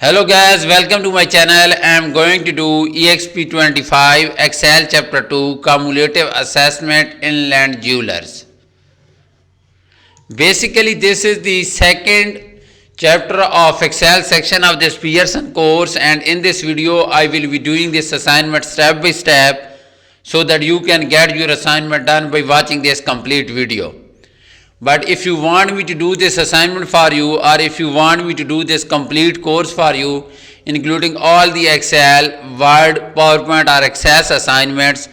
Hello guys, welcome to my channel. I am going to do Exp25 Excel Chapter 2 Cumulative Assessment in Land Jewelers. Basically, this is the second chapter of Excel section of this Pearson course, and in this video I will be doing this assignment step by step so that you can get your assignment done by watching this complete video. But if you want me to do this assignment for you, or if you want me to do this complete course for you, including all the Excel, Word, PowerPoint or Access assignments,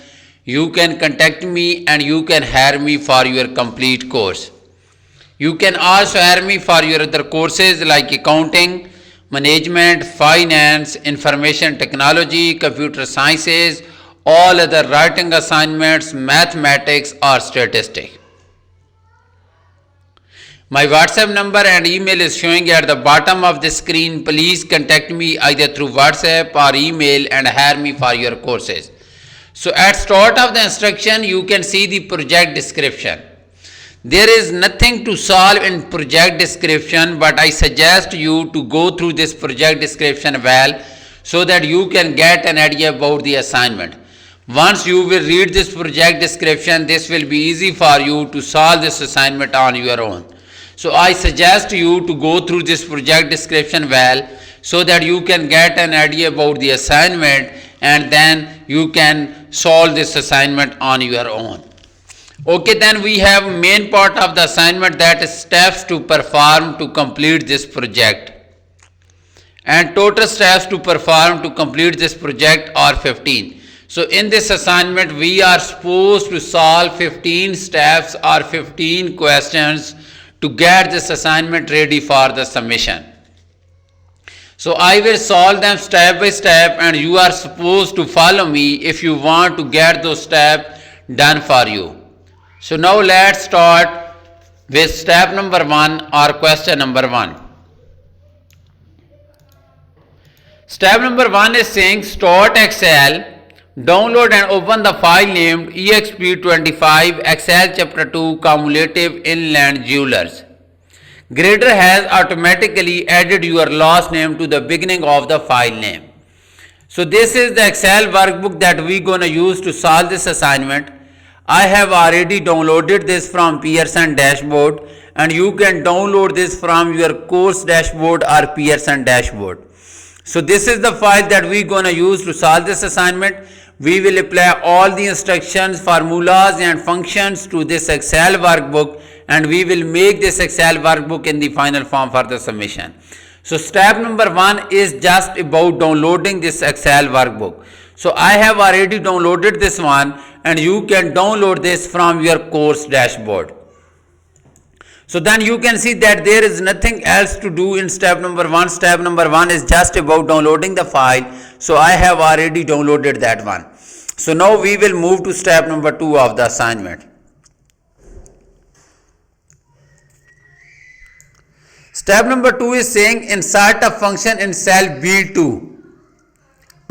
you can contact me and you can hire me for your complete course. You can also hire me for your other courses like accounting, management, finance, information technology, computer sciences, all other writing assignments, mathematics or statistics. My WhatsApp number and email is showing at the bottom of the screen. Please contact me either through WhatsApp or email and hire me for your courses. So at start of the instruction, you can see the project description. There is nothing to solve in project description, but I suggest you to go through this project description well so that you can get an idea about the assignment. Once you will read this project description, this will be easy for you to solve this assignment on your own. So I suggest you to go through this project description well so that you can get an idea about the assignment and then you can solve this assignment on your own. Okay, then we have main part of the assignment, that is steps to perform to complete this project. And total steps to perform to complete this project are 15. So in this assignment we are supposed to solve 15 steps or 15 questions to get this assignment ready for the submission. So I will solve them step by step and you are supposed to follow me if you want to get those steps done for you. So now let's start with step number 1 or question number 1. Step number 1 is saying start Excel, download and open the file named Exp25 Excel Chapter 2 Cumulative in Land Jewelers. Grader has automatically added your last name to the beginning of the file name. So this is the Excel workbook that we gonna use to solve this assignment. I have already downloaded this from Pearson dashboard and you can download this from your course dashboard or Pearson dashboard. So this is the file that we gonna use to solve this assignment. We will apply all the instructions, formulas and functions to this Excel workbook and we will make this Excel workbook in the final form for the submission. So step number 1 is just about downloading this Excel workbook. So I have already downloaded this one and you can download this from your course dashboard. So then you can see that there is nothing else to do in step number 1. Step number 1 is just about downloading the file. So I have already downloaded that one. So now we will move to step number 2 of the assignment. Step number 2 is saying insert a function in cell B2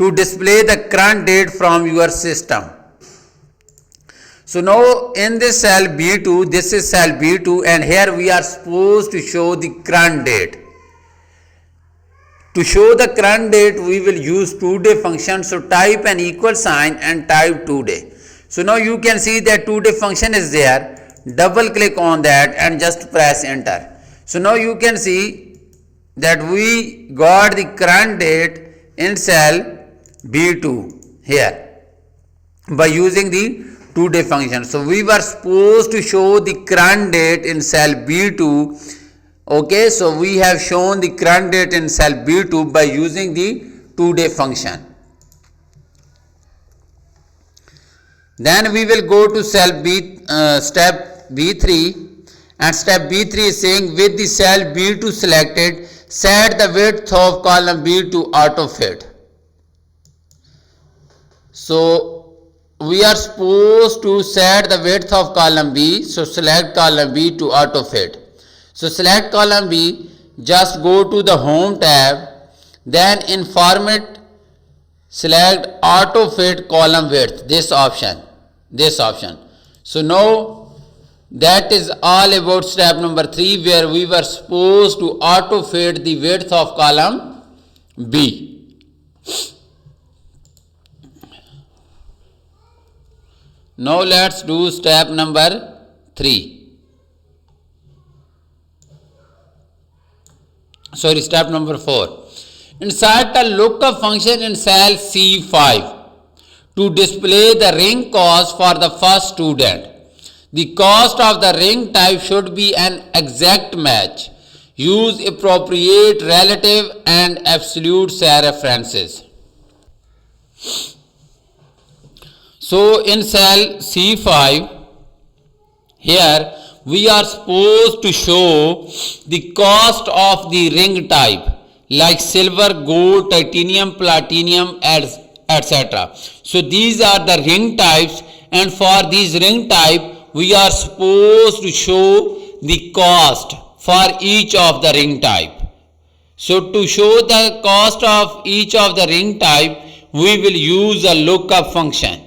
to display the current date from your system. So now in this cell B2, this is cell B2 and here we are supposed to show the current date. To show the current date we will use today function. So type an equal sign and type today. So now you can see that today function is there. Double click on that and just press enter. So now you can see that we got the current date in cell B2 here by using the today function. So we were supposed to show the current date in cell B2. Okay, so we have shown the current date in cell B2 by using the today function. Then we will go to cell B, step B3, and step B3 is saying with the cell B2 selected, set the width of column B to auto fit. So we are supposed to set the width of column B. So select column B to auto fit. So select column B, just go to the home tab, then in format select auto fit column width, this option. So now that is all about step number 3, where we were supposed to auto fit the width of column B. Now let's do step number 3. Step number 4. Insert a lookup function in cell C5 to display the ring cost for the first student. The cost of the ring type should be an exact match. Use appropriate relative and absolute cell references. So in cell C5, here we are supposed to show the cost of the ring type like silver, gold, titanium, platinum, etc. So these are the ring types, and for these ring type we are supposed to show the cost for each of the ring type. So to show the cost of each of the ring type, we will use a lookup function.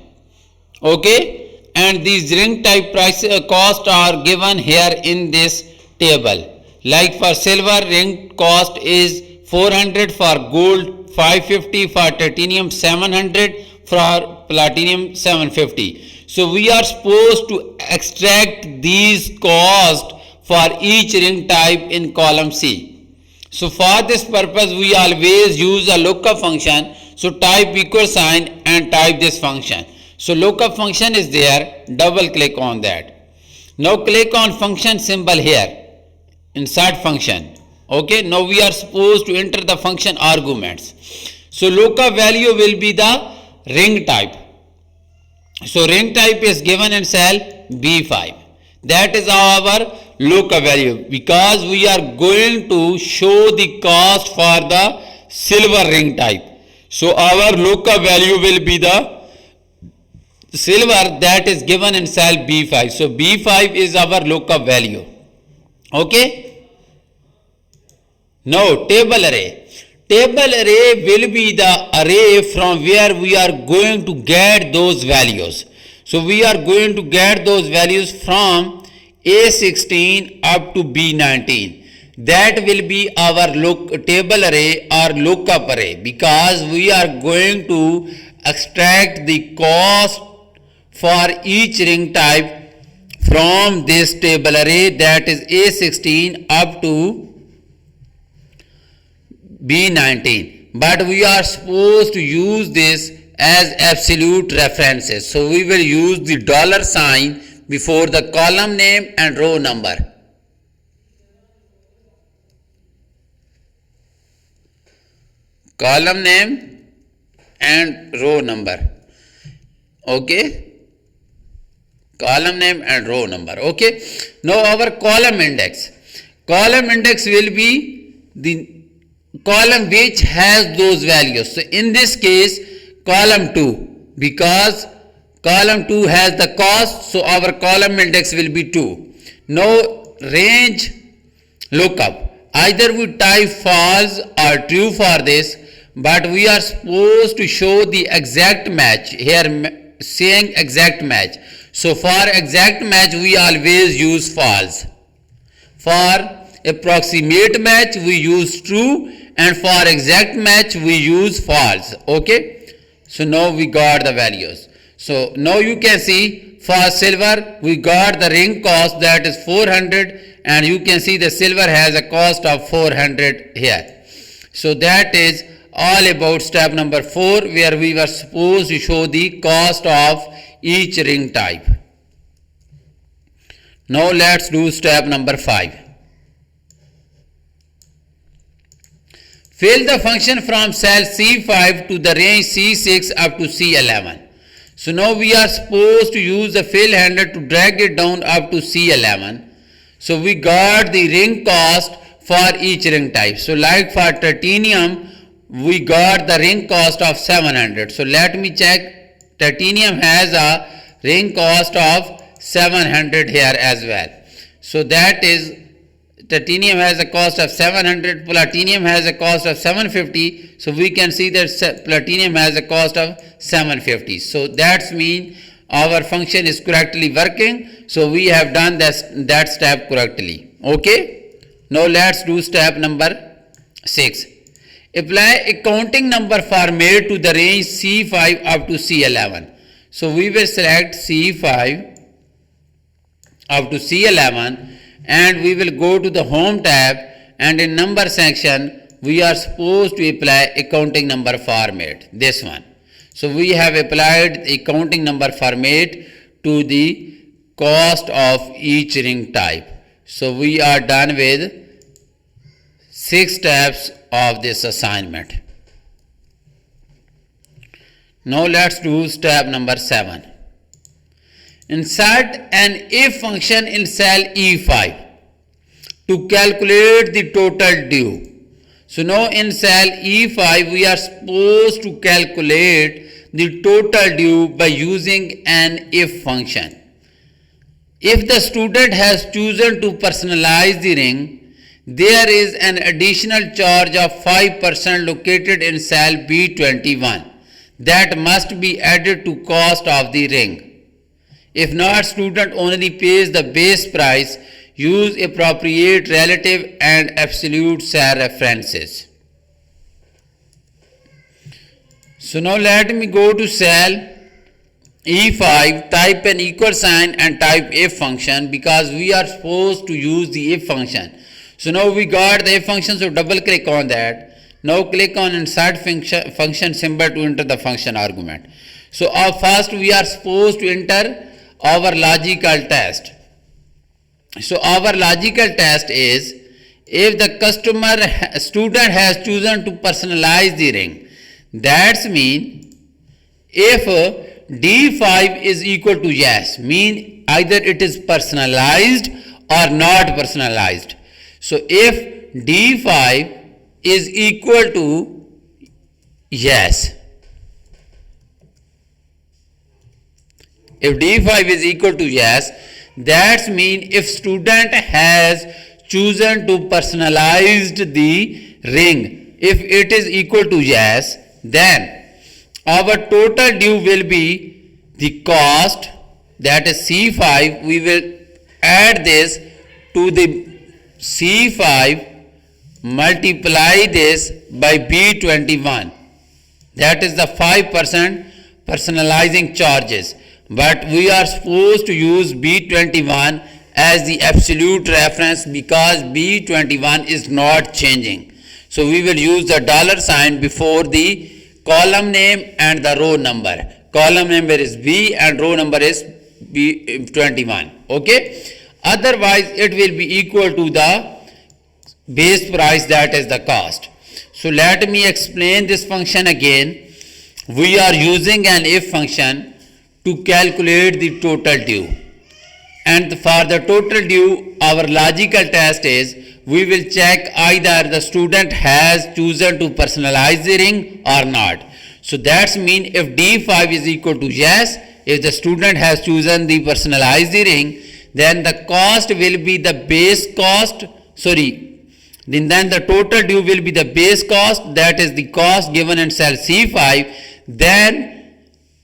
Okay, and these ring type price cost are given here in this table. Like for silver, ring cost is 400, for gold 550, for titanium 700, for platinum 750. So we are supposed to extract these costs for each ring type in column C. So for this purpose we always use a lookup function. So type equal sign and type this function. So lookup function is there, double click on that. Now click on function symbol here, insert function. Okay, now we are supposed to enter the function arguments. So lookup value will be the ring type. So ring type is given in cell B5. That is our lookup value, because we are going to show the cost for the silver ring type. So our lookup value will be the silver that is given in cell B5. So B5 is our lookup value. Okay. Now table array. Table array will be the array from where we are going to get those values. So we are going to get those values from A16 up to B19. That will be our table array or lookup array, because we are going to extract the cost for each ring type from this table array, that is A16 up to B19. But we are supposed to use this as absolute references. So we will use the dollar sign before the column name and row number. Column name and row number. Okay. Column name and row number. Okay. Now our column index. Column index will be the column which has those values. So in this case, column 2, because column 2 has the cost, so our column index will be 2. Now range lookup. Either we type false or true for this, but we are supposed to show the exact match. Here saying exact match. So for exact match we always use false. For approximate match we use true, and for exact match we use false. Okay. So now we got the values. So now you can see for silver we got the ring cost, that is 400, and you can see the silver has a cost of 400 here. So that is all about step number 4, where we were supposed to show the cost of each ring type. Now let's do step number 5. Fill the function from cell C5 to the range C6 up to C11. So now we are supposed to use the fill handler to drag it down up to C11. So we got the ring cost for each ring type. So like for titanium, we got the ring cost of 700. So let me check. Titanium has a ring cost of 700 here as well. So that is, titanium has a cost of 700, platinum has a cost of 750. So we can see that platinum has a cost of 750. So that means our function is correctly working. So we have done that step correctly. Okay. Now let's do step number 6. Apply accounting number format to the range C5 up to C11. So we will select C5 up to C11 and we will go to the home tab, and in number section we are supposed to apply accounting number format, this one. So we have applied the accounting number format to the cost of each ring type. So we are done with 6 steps of this assignment. Now let's do step number 7. Insert an if function in cell E5 to calculate the total due. So now in cell E5 we are supposed to calculate the total due by using an if function. If the student has chosen to personalize the ring, there is an additional charge of 5% located in cell B21 that must be added to cost of the ring. If not, student only pays the base price. Use appropriate relative and absolute cell references. So now let me go to cell E5, type an equal sign and type if function, because we are supposed to use the if function. So now we got the if function, so double click on that. Now click on insert function symbol to enter the function argument. So first we are supposed to enter our logical test. So our logical test is, if the student has chosen to personalize the ring, that's mean if D5 is equal to yes, mean either it is personalized or not personalized. So if D5 is equal to yes, if D5 is equal to yes, that's mean if student has chosen to personalize the ring, if it is equal to yes, then our total due will be the cost, that is C5. We will add this to the C5, multiply this by B21, that is the 5% personalizing charges. But we are supposed to use B21 as the absolute reference because B21 is not changing. So we will use the dollar sign before the column name and the row number. Column number is B and row number is B21. Okay. Otherwise it will be equal to the base price, that is the cost. So let me explain this function again. We are using an if function to calculate the total due, and for the total due our logical test is, we will check either the student has chosen to personalize the ring or not. So that's mean if D5 is equal to yes, if the student has chosen the personalize the ring, then the cost will be the base cost, then the total due will be the base cost, that is the cost given in cell C5. Then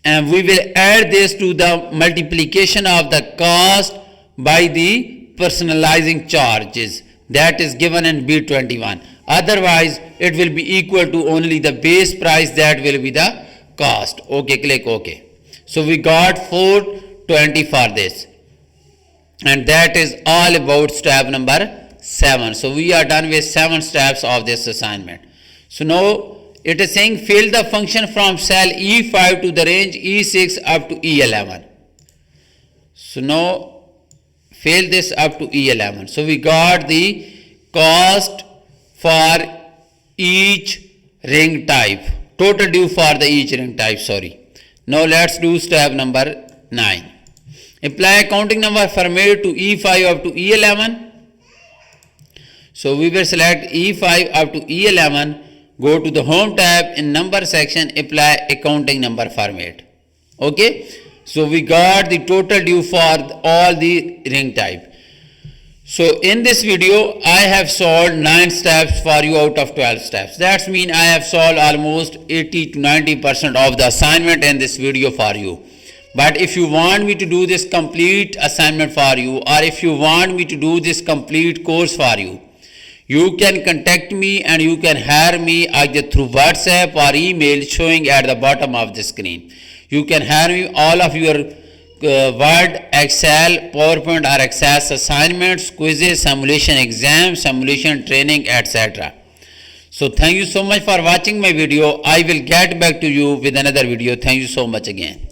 and we will add this to the multiplication of the cost by the personalizing charges, that is given in B21. Otherwise it will be equal to only the base price, that will be the cost. Okay, click OK. So we got 420 for this, and that is all about step number 7. So we are done with 7 steps of this assignment. So now it is saying fill the function from cell E5 to the range E6 up to E11. So now fill this up to E11. So we got the cost for each ring type, total due for the each ring type, Now let's do step number 9. Apply accounting number format to E5 up to E11. So we will select E5 up to E11. Go to the home tab, in number section apply accounting number format. Okay. So we got the total due for all the ring type. So in this video I have solved 9 steps for you out of 12 steps. That means I have solved almost 80 to 90% of the assignment in this video for you. But if you want me to do this complete assignment for you, or if you want me to do this complete course for you, You can contact me and you can hire me either through WhatsApp or email showing at the bottom of the screen. You can hire me all of your Word, Excel, PowerPoint or Access assignments, quizzes, simulation exams, simulation training, etc. So thank you so much for watching my video. I will get back to you with another video. Thank you so much again.